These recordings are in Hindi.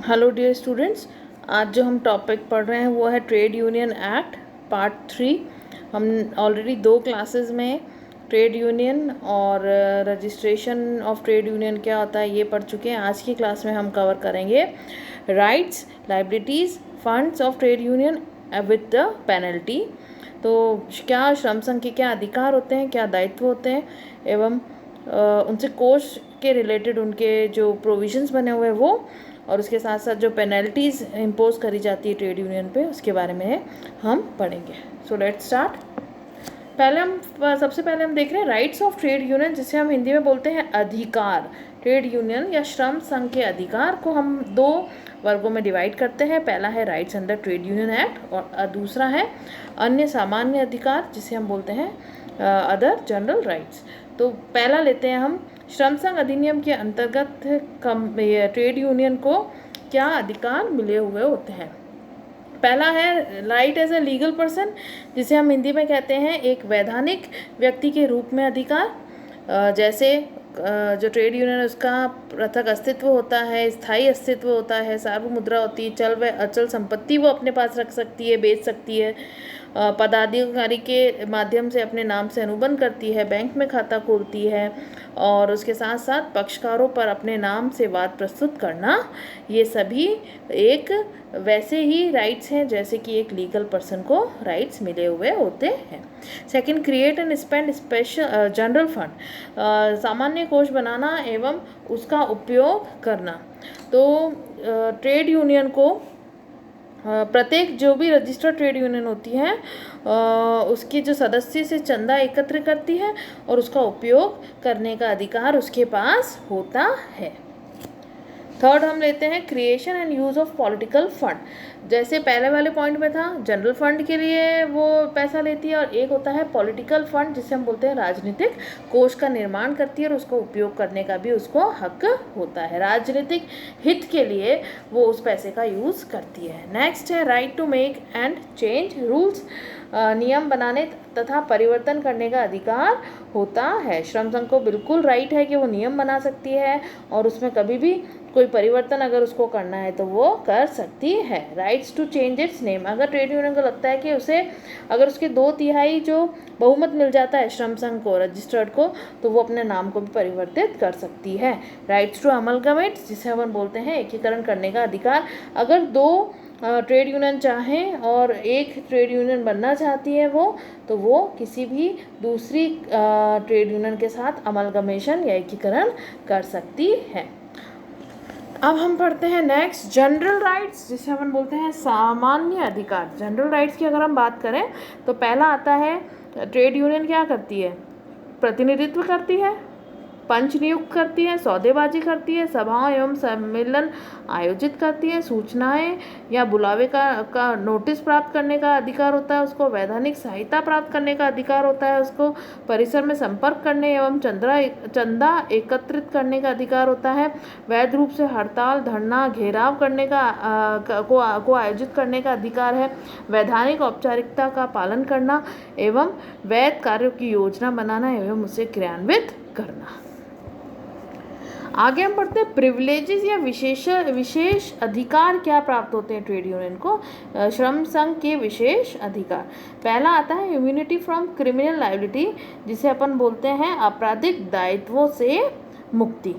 हेलो डियर स्टूडेंट्स, आज जो हम टॉपिक पढ़ रहे हैं वो है ट्रेड यूनियन एक्ट पार्ट 3। हम ऑलरेडी 2 क्लासेस में ट्रेड यूनियन और रजिस्ट्रेशन ऑफ ट्रेड यूनियन क्या होता है ये पढ़ चुके हैं। आज की क्लास में हम कवर करेंगे rights, liabilities, funds of trade union with the penalty. तो क्या श्रम संघ के क्या अधिकार होते हैं, क्या दायित्व होते हैं, एवं उनसे कोष के रिलेटेड उनके जो प्रोविजंस बने हुए हैं वो, और उसके साथ साथ जो पेनल्टीज़ इम्पोज करी जाती है ट्रेड यूनियन पे उसके बारे में हम पढ़ेंगे। So let's start. सबसे पहले हम देख रहे हैं राइट्स ऑफ ट्रेड यूनियन, जिसे हम हिंदी में बोलते हैं अधिकार। ट्रेड यूनियन या श्रम संघ के अधिकार को हम 2 वर्गों में डिवाइड करते हैं। पहला है rights under trade union act और दूसरा है अन्य सामान्य अधिकार, जिसे हम बोलते हैं अदर जनरल राइट्स। तो पहला लेते हैं हम, श्रम संघ अधिनियम के अंतर्गत ट्रेड यूनियन को क्या अधिकार मिले हुए होते हैं। पहला है right as a legal person, जिसे हम हिंदी में कहते हैं एक वैधानिक व्यक्ति के रूप में अधिकार। जैसे जो ट्रेड यूनियन है उसका पृथक अस्तित्व होता है, स्थायी अस्तित्व होता है, सार्वभौम मुद्रा होती है, चल व अचल संपत्ति वो अपने पास रख सकती है, बेच सकती है, पदाधिकारी के माध्यम से अपने नाम से अनुबंध करती है, बैंक में खाता खोलती है, और उसके साथ साथ पक्षकारों पर अपने नाम से वाद प्रस्तुत करना, ये सभी एक वैसे ही राइट्स हैं जैसे कि एक लीगल पर्सन को राइट्स मिले हुए होते हैं। Second, create and spend special general fund, सामान्य कोष बनाना एवं उसका उपयोग करना। तो ट्रेड यूनियन को प्रत्येक जो भी रजिस्टर्ड ट्रेड यूनियन होती है उसके जो सदस्य से चंदा एकत्र करती है और उसका उपयोग करने का अधिकार उसके पास होता है। थर्ड हम लेते हैं creation and use of political fund. जैसे पहले वाले पॉइंट में था जनरल फंड के लिए वो पैसा लेती है, और एक होता है पॉलिटिकल फंड जिसे हम बोलते हैं राजनीतिक कोष का निर्माण करती है और उसको उपयोग करने का भी उसको हक होता है। राजनीतिक हित के लिए वो उस पैसे का यूज़ करती है। नेक्स्ट है right to make and change rules, नियम बनाने तथा परिवर्तन करने का अधिकार होता है। श्रम संघ को बिल्कुल राइट है कि वो नियम बना सकती है और उसमें कभी भी कोई परिवर्तन अगर उसको करना है तो वो कर सकती है। Rights to change its name, अगर ट्रेड यूनियन को लगता है कि उसे अगर उसके 2/3 जो बहुमत मिल जाता है श्रम संघ को रजिस्टर्ड को, तो वो अपने नाम को भी परिवर्तित कर सकती है। राइट्स टू अमलगमेट, जिसे हम बोलते हैं एकीकरण करने का अधिकार, अगर 2 ट्रेड यूनियन चाहें और एक ट्रेड यूनियन बनना चाहती है वो, तो वो किसी भी दूसरी ट्रेड यूनियन के साथ अमलगमेशन या एकीकरण कर सकती है। अब हम पढ़ते हैं नेक्स्ट जनरल राइट्स, जिसे हम बोलते हैं सामान्य अधिकार। जनरल राइट्स की अगर हम बात करें तो पहला आता है ट्रेड यूनियन क्या करती है, प्रतिनिधित्व करती है, पंच नियुक्त करती है, सौदेबाजी करती है, सभाओं एवं सम्मेलन आयोजित करती है, सूचनाएं या बुलावे का नोटिस प्राप्त करने का अधिकार होता है उसको, वैधानिक सहायता प्राप्त करने का अधिकार होता है उसको, परिसर में संपर्क करने एवं चंदा एकत्रित करने का अधिकार होता है, वैध रूप से हड़ताल, धरना, घेराव करने को आयोजित करने का अधिकार है, वैधानिक औपचारिकता का पालन करना एवं वैध कार्यों की योजना बनाना एवं उसे क्रियान्वित करना। आगे हम पढ़ते हैं प्रिविलेजेस या विशेष अधिकार क्या प्राप्त होते हैं ट्रेड यूनियन को। श्रम संघ के विशेष अधिकार, पहला आता है इम्यूनिटी फ्रॉम क्रिमिनल लायबिलिटी, जिसे अपन बोलते हैं आपराधिक दायित्वों से मुक्ति।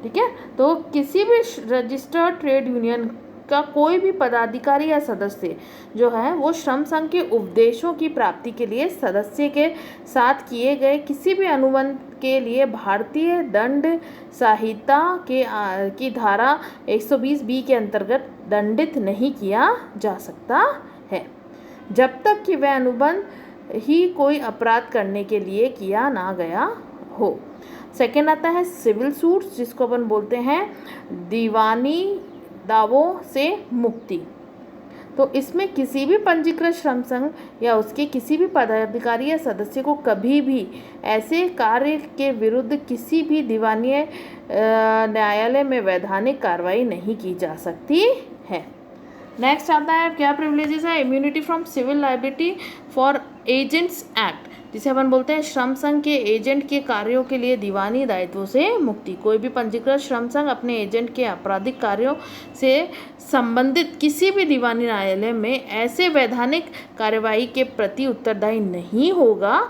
ठीक है, तो किसी भी रजिस्टर्ड ट्रेड यूनियन का कोई भी पदाधिकारी या सदस्य जो है वो श्रम संघ के उपदेशों की प्राप्ति के लिए सदस्य के साथ किए गए किसी भी अनुबंध के लिए भारतीय दंड संहिता की धारा 120B के अंतर्गत दंडित नहीं किया जा सकता है, जब तक कि वह अनुबंध ही कोई अपराध करने के लिए किया ना गया हो। सेकेंड आता है सिविल सूट्स, जिसको अपन बोलते हैं दीवानी दावों से मुक्ति। तो इसमें किसी भी पंजीकृत श्रम संघ या उसके किसी भी पदाधिकारी या सदस्य को कभी भी ऐसे कार्य के विरुद्ध किसी भी दीवानी न्यायालय में वैधानिक कार्रवाई नहीं की जा सकती है। नेक्स्ट आता है क्या प्रिविलेजेस है, immunity from civil liability for agents act. जिसे अपन बोलते हैं श्रम संघ के एजेंट के कार्यों के लिए दीवानी दायित्वों से मुक्ति। कोई भी पंजीकृत श्रम संघ अपने एजेंट के आपराधिक कार्यों से संबंधित किसी भी दीवानी न्यायालय में ऐसे वैधानिक कार्यवाही के प्रति उत्तरदायी नहीं होगा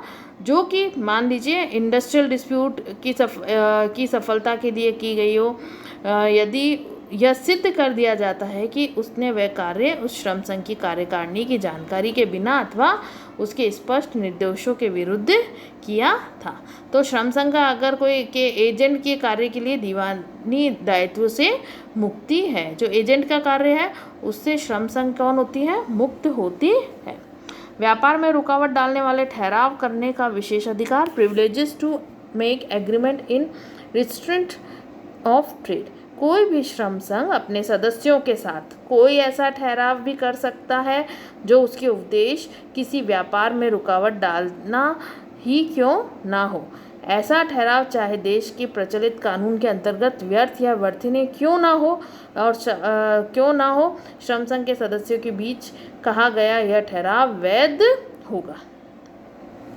जो कि मान लीजिए इंडस्ट्रियल डिस्प्यूट की सफलता के लिए की गई हो, यदि यह सिद्ध कर दिया जाता है कि उसने वह कार्य उस श्रम संघ की कार्यकारिणी की जानकारी के बिना अथवा उसके स्पष्ट निर्देशों के विरुद्ध किया था। तो श्रम संघ का अगर कोई के एजेंट के कार्य के लिए दीवानी दायित्व से मुक्ति है, जो एजेंट का कार्य है उससे श्रम संघ कौन होती है, मुक्त होती है। व्यापार में रुकावट डालने वाले ठहराव करने का विशेष अधिकार, privileges to make agreement in restraint of trade. कोई भी श्रम संघ अपने सदस्यों के साथ कोई ऐसा ठहराव भी कर सकता है जो उसके उद्देश्य किसी व्यापार में रुकावट डालना ही क्यों ना हो। ऐसा ठहराव चाहे देश के प्रचलित कानून के अंतर्गत व्यर्थ या वर्तनीय क्यों ना हो श्रम संघ के सदस्यों के बीच कहा गया यह ठहराव वैध होगा।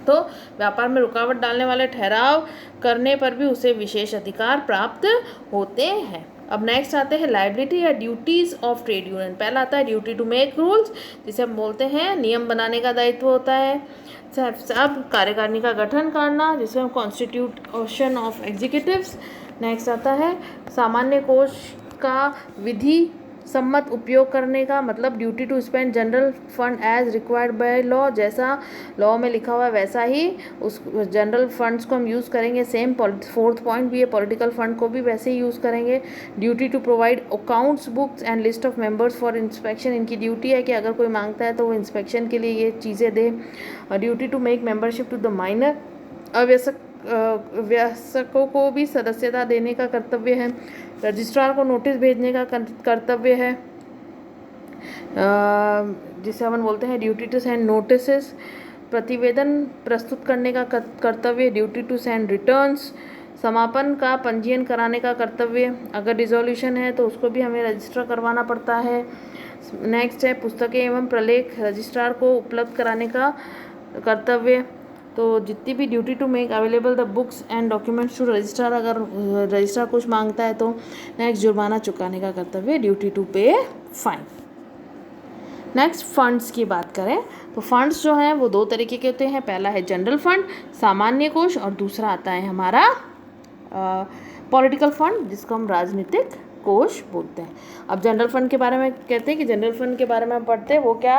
तो व्यापार में रुकावट डालने वाले ठहराव करने पर भी उसे विशेष अधिकार प्राप्त होते हैं। अब नेक्स्ट आते हैं लायबिलिटी या ड्यूटीज ऑफ ट्रेड यूनियन। पहला आता है ड्यूटी टू मेक रूल्स, जिसे हम बोलते हैं नियम बनाने का दायित्व होता है। अब कार्यकारिणी का गठन करना, जिसे हम कॉन्स्टिट्यूशन ऑफ एग्जीक्यूटिव्स। नेक्स्ट आता है सामान्य कोष का विधि सम्मत उपयोग करने का, मतलब duty to spend general fund as required by law, जैसा लॉ में लिखा हुआ है वैसा ही उस जनरल फंड्स को हम यूज़ करेंगे। सेम फोर्थ पॉइंट भी है, पॉलिटिकल फंड को भी वैसे ही यूज़ करेंगे। Duty to provide accounts books and list of members for inspection. इनकी ड्यूटी है कि अगर कोई मांगता है तो वो इंस्पेक्शन के लिए ये चीज़ें दे। Duty to make membership to the minor, वयस्कों को भी सदस्यता देने का कर्तव्य है। रजिस्ट्रार को नोटिस भेजने का कर्तव्य है, जिसे हम बोलते हैं ड्यूटी टू सेंड नोटिसेस। प्रतिवेदन प्रस्तुत करने का कर्तव्य, ड्यूटी टू सेंड रिटर्न्स। समापन का पंजीयन कराने का कर्तव्य, अगर डिसोल्यूशन है तो उसको भी हमें रजिस्टर करवाना पड़ता है। नेक्स्ट है पुस्तकें एवं प्रलेख रजिस्ट्रार को उपलब्ध कराने का कर्तव्य। तो जितनी भी duty to make available the books and documents to registrar, अगर रजिस्ट्रार कुछ मांगता है तो। नेक्स्ट जुर्माना चुकाने का कर्तव्य, duty to pay fine. Next funds की बात करें तो फंड्स जो हैं वो दो तरीके के होते हैं। पहला है जनरल फंड, सामान्य कोष, और दूसरा आता है हमारा पॉलिटिकल फंड, जिसको हम राजनीतिक कोष बोलते हैं। अब जनरल फंड के बारे में कहते हैं कि जनरल फंड के बारे में हम पढ़ते हैं वो क्या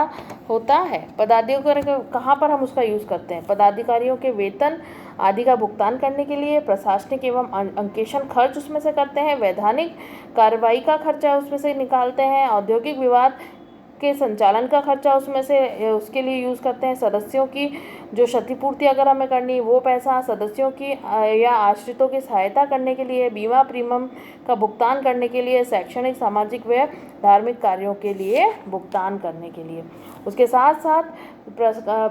होता है। पदाधिकारियों कहाँ पर हम उसका यूज़ करते हैं, पदाधिकारियों के वेतन आदि का भुगतान करने के लिए, प्रशासनिक एवं अंकेक्षण खर्च उसमें से करते हैं, वैधानिक कार्रवाई का खर्चा उसमें से निकालते हैं, औद्योगिक विवाद के संचालन का खर्चा उसमें से उसके लिए यूज़ करते हैं, सदस्यों की जो क्षतिपूर्ति अगर हमें करनी वो पैसा, सदस्यों की या आश्रितों की सहायता करने के लिए, बीमा प्रीमियम का भुगतान करने के लिए, शैक्षणिक सामाजिक व धार्मिक कार्यों के लिए भुगतान करने के लिए। उसके साथ साथ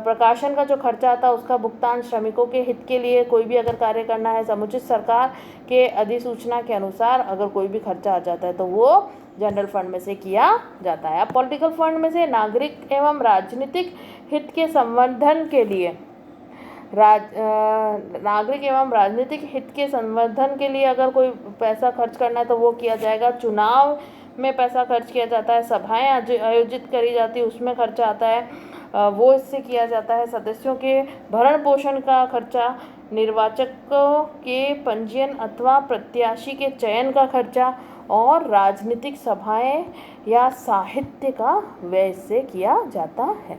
प्रकाशन का जो खर्चा आता है उसका भुगतान, श्रमिकों के हित के लिए कोई भी अगर कार्य करना है, समुचित सरकार के अधिसूचना के अनुसार अगर कोई भी खर्चा आ जाता है तो वो जनरल फंड में से किया जाता है। अब पॉलिटिकल फंड में से नागरिक एवं राजनीतिक हित के संवर्धन के लिए नागरिक एवं राजनीतिक हित के संवर्धन के लिए अगर कोई पैसा खर्च करना है तो वो किया जाएगा। चुनाव में पैसा खर्च किया जाता है, सभाएं आयोजित करी जाती है उसमें खर्चा आता है, वो इससे किया जाता है। सदस्यों के भरण पोषण का खर्चा, निर्वाचकों के पंजीयन अथवा प्रत्याशी के चयन का खर्चा, और राजनीतिक सभाएं या साहित्य का व्यय से किया जाता है।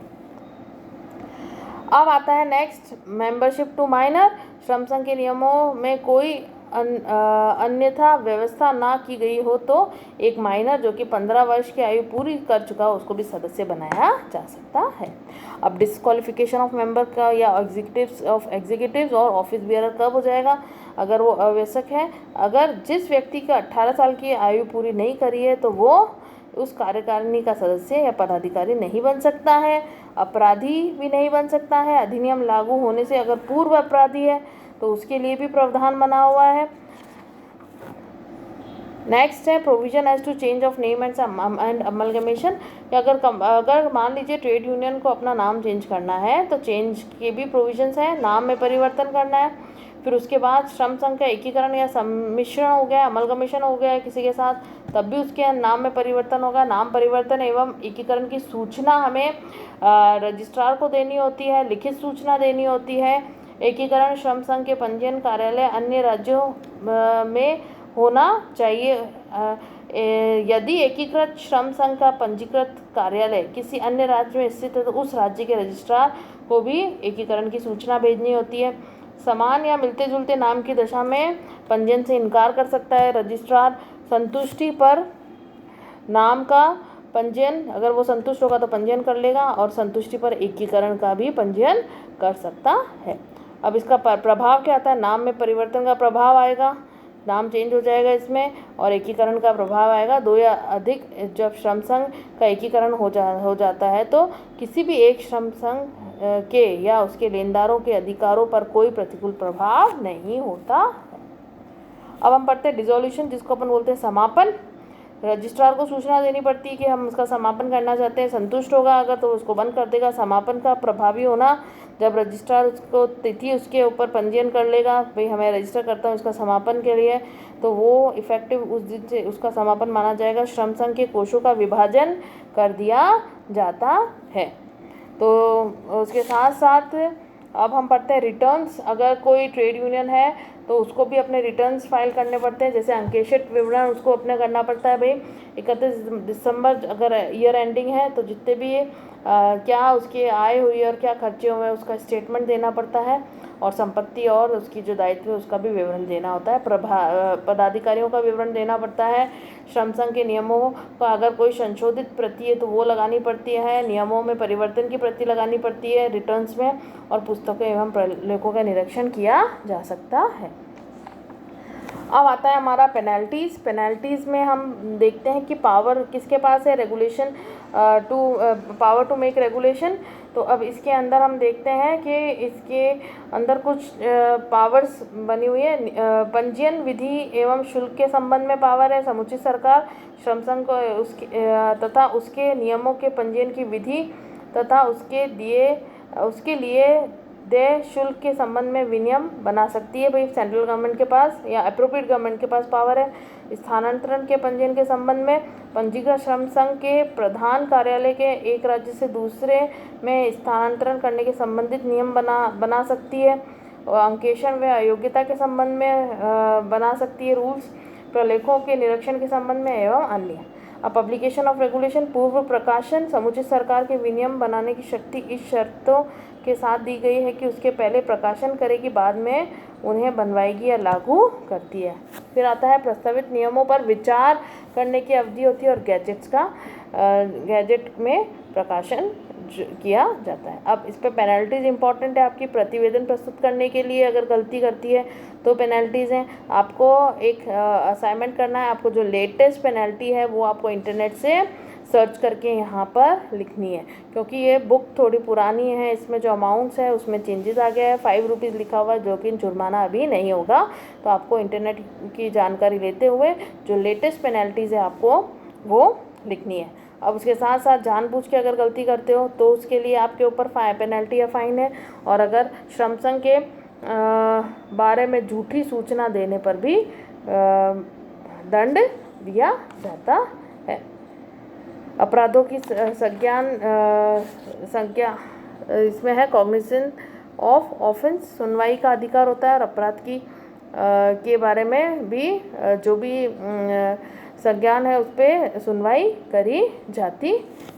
अब आता है नेक्स्ट मेंबरशिप टू माइनर। श्रम संघ के नियमों में कोई अन्यथा व्यवस्था ना की गई हो तो एक माइनर जो कि 15 वर्ष की आयु पूरी कर चुका हो उसको भी सदस्य बनाया जा सकता है। अब डिस्क्वालिफिकेशन ऑफ मेंबर का या एग्जीक्यूटिव्स और ऑफिस बियरर कब हो जाएगा, अगर वो आवश्यक है, अगर जिस व्यक्ति का 18 साल की आयु पूरी नहीं करी है तो वो उस कार्यकारिणी का सदस्य या पदाधिकारी नहीं बन सकता है, अपराधी भी नहीं बन सकता है। अधिनियम लागू होने से अगर पूर्व अपराधी है तो उसके लिए भी प्रावधान बना हुआ है। नेक्स्ट है provision as to change of name and amalgamation. अगर मान लीजिए ट्रेड यूनियन को अपना नाम चेंज करना है तो चेंज के भी प्रोविजंस हैं, नाम में परिवर्तन करना है। फिर उसके बाद श्रम संघ का एकीकरण या सम्मिश्रण हो गया, अमलगमेशन हो गया किसी के साथ, तब भी उसके नाम में परिवर्तन होगा। नाम परिवर्तन एवं एकीकरण की सूचना हमें रजिस्ट्रार को देनी होती है, लिखित सूचना देनी होती है। एकीकरण श्रम संघ के पंजीयन कार्यालय अन्य राज्यों में होना चाहिए। यदि एकीकृत श्रम संघ का पंजीकृत कार्यालय किसी अन्य राज्य में स्थित है तो उस राज्य के रजिस्ट्रार को भी एकीकरण की सूचना भेजनी होती है। समान या मिलते जुलते नाम की दशा में पंजीयन से इनकार कर सकता है रजिस्ट्रार। संतुष्टि पर नाम का पंजीयन, अगर वो संतुष्ट होगा तो पंजीयन कर लेगा, और संतुष्टि पर एकीकरण का भी पंजीयन कर सकता है। अब इसका प्रभाव क्या आता है? नाम में परिवर्तन का प्रभाव आएगा, नाम चेंज हो जाएगा इसमें, और एकीकरण का प्रभाव आएगा। 2 या अधिक जब श्रम संघ का एकीकरण हो जाता है तो किसी भी एक श्रम संघ के या उसके लेनदारों के अधिकारों पर कोई प्रतिकूल प्रभाव नहीं होता। अब हम पढ़ते हैं डिसोल्यूशन, जिसको अपन बोलते हैं समापन। रजिस्ट्रार को सूचना देनी पड़ती है कि हम उसका समापन करना चाहते हैं। संतुष्ट होगा अगर तो उसको बंद कर देगा। समापन का प्रभावी होना, जब रजिस्ट्रार उसको तिथि उसके ऊपर पंजीयन कर लेगा, भाई हमें रजिस्टर करता हूँ इसका समापन के लिए, तो वो इफेक्टिव उस दिन से उसका समापन माना जाएगा। श्रम संघ के कोषों का विभाजन कर दिया जाता है। तो उसके साथ साथ अब हम पढ़ते हैं रिटर्न्स। अगर कोई ट्रेड यूनियन है तो उसको भी अपने रिटर्न्स फाइल करने पड़ते हैं। जैसे अंकेक्षित विवरण उसको अपने करना पड़ता है। भाई 31 दिसंबर अगर ईयर एंडिंग है तो जितने भी क्या उसकी आय हुई और क्या खर्चे हुए उसका स्टेटमेंट देना पड़ता है, और संपत्ति और उसकी जो दायित्व है उसका भी विवरण देना होता है। पदाधिकारियों का विवरण देना पड़ता है। श्रम संघ के नियमों का अगर कोई संशोधित प्रति है तो वो लगानी पड़ती है। नियमों में परिवर्तन की प्रति लगानी पड़ती है रिटर्न्स में, और पुस्तकों एवं प्रलेखों का निरीक्षण किया जा सकता है। अब आता है हमारा पेनल्टीज़। पेनल्टीज़ में हम देखते हैं कि पावर किसके पास है, regulation power to make regulation. तो अब इसके अंदर हम देखते हैं कि इसके अंदर कुछ पावर्स बनी हुई है। पंजीयन विधि एवं शुल्क के संबंध में पावर है। समुचित सरकार श्रम संघ को तथा उसके नियमों के पंजीयन की विधि तथा उसके लिए देय शुल्क के संबंध में विनियम बना सकती है। भाई सेंट्रल गवर्नमेंट के पास या अप्रोप्रिएट गवर्नमेंट के पास पावर है। स्थानांतरण के पंजीयन के संबंध में पंजीकृत श्रम संघ के प्रधान कार्यालय के एक राज्य से दूसरे में स्थानांतरण करने के संबंधित नियम बना सकती है। अंकेक्षण व अयोग्यता के संबंध में बना सकती है रूल्स। प्रलेखों के निरीक्षण के संबंध में एवं अन्य। अब पब्लिकेशन ऑफ रेगुलेशन, पूर्व प्रकाशन। समुचित सरकार के विनियम बनाने की शक्ति इस शर्तों के साथ दी गई है कि उसके पहले प्रकाशन करेगी, बाद में उन्हें बनवाएगी या लागू करती है। फिर आता है प्रस्तावित नियमों पर विचार करने की अवधि होती है, और गैजेट में प्रकाशन किया जाता है। अब इस पर पेनल्टीज इंपॉर्टेंट है आपकी प्रतिवेदन प्रस्तुत करने के लिए। अगर गलती करती है तो पेनल्टीज़ हैं। आपको एक असाइनमेंट करना है, आपको जो लेटेस्ट पेनल्टी है वो आपको इंटरनेट से सर्च करके यहाँ पर लिखनी है, क्योंकि ये बुक थोड़ी पुरानी है। इसमें जो अमाउंट्स है उसमें चेंजेस आ गया है। 5 रुपीज़ लिखा हुआ है, जो कि जुर्माना अभी नहीं होगा। तो आपको इंटरनेट की जानकारी लेते हुए जो लेटेस्ट पेनल्टीज़ है आपको वो लिखनी है। अब उसके साथ साथ जानबूझ के अगर गलती करते हो तो उसके लिए आपके ऊपर पेनल्टी या फाइन है। और अगर श्रम संघ के बारे में झूठी सूचना देने पर भी दंड दिया जाता है। अपराधों की संज्ञा इसमें है कॉग्निशन ऑफ ऑफेंस, सुनवाई का अधिकार होता है। और अपराध की के बारे में भी जो भी संज्ञान है उस पर सुनवाई करी जाती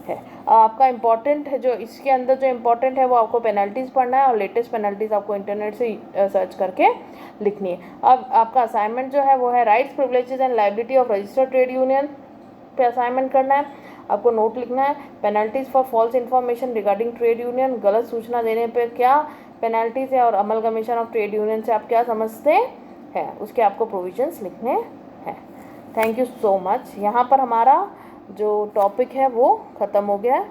है। आपका इम्पॉर्टेंट है जो इसके अंदर जो इम्पॉर्टेंट है वो आपको पेनल्टीज़ पढ़ना है, और लेटेस्ट पेनल्टीज़ आपको इंटरनेट से सर्च करके लिखनी है। अब आपका असाइनमेंट जो है वो है rights, privileges and liability of registered trade union पे असाइनमेंट करना है। आपको नोट लिखना है। Penalties for false information regarding trade union, गलत सूचना देने पर क्या पेनल्टीज़ है, और अमलगमेशन ऑफ ट्रेड यूनियन से आप क्या समझते हैं, उसके आपको प्रोविजंस लिखने हैं। Thank you so much. यहाँ पर हमारा जो टॉपिक है वो ख़त्म हो गया है।